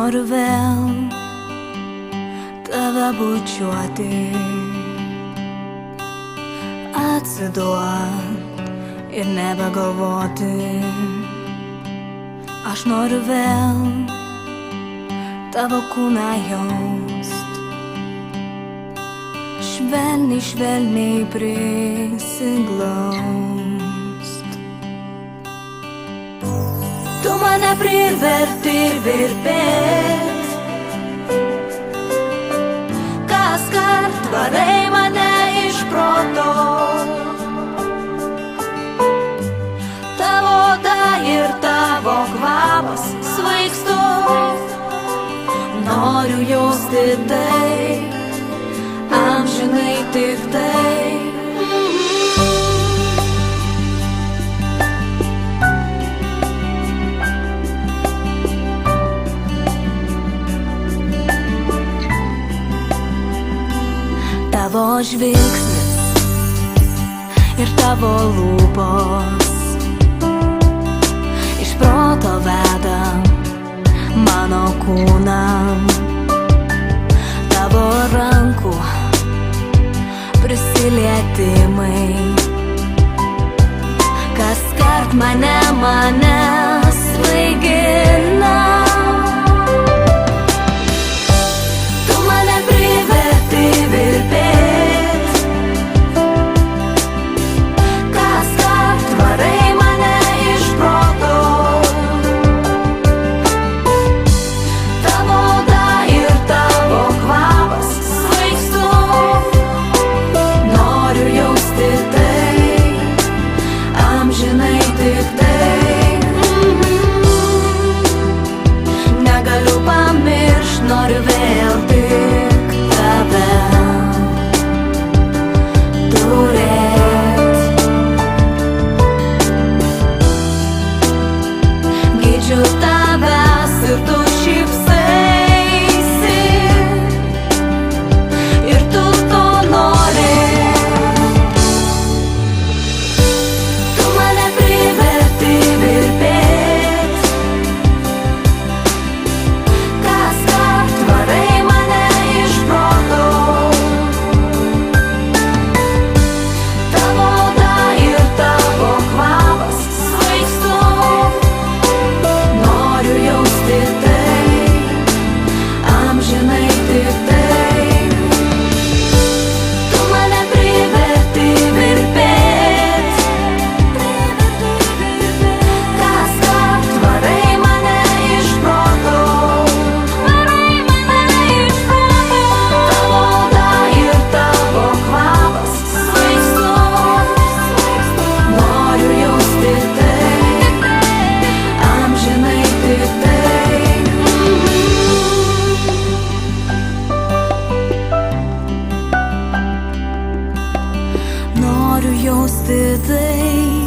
noriu vėl tave bučiuoti, atsiduot ir nebegalvoti. Aš noriu vėl tavo kūną jaust, švelniai, švelniai prisiglaust. Tu mane priverti virpėt, kaskart varai mane iš proto. Tavo oda ir tavo kvapas svaigstu, noriu jausti tai, amžinai tik tai. Tavo žvilgsnis ir tavo lūpos iš proto veda mano kūną. Tavo rankų prisilietimai kaskart mane svaigina. Tu mane priverti virpėt, kaskart varai mane iš proto. Tavo oda ir tavo kvapas svaigstu, noriu jausti tai, amžinai tik tai. Negaliu pamiršt, noriu vėl tik tave turėt. Geidžiu tavęs ir tu šypsaisi, ir tu to nori. Tu mane priverti virpėt, kaskart varai mane iš proto. Tavo oda ir tavo kvapas svaigstu, noriu jausti tai, amžinai tik tai. Tu mane priverti virpėt, kaskart varai mane iš proto. Tavo oda ir tavo kvapas svaigstu, noriu jausti tai, amžinai tik tai. Noriu jausti tai,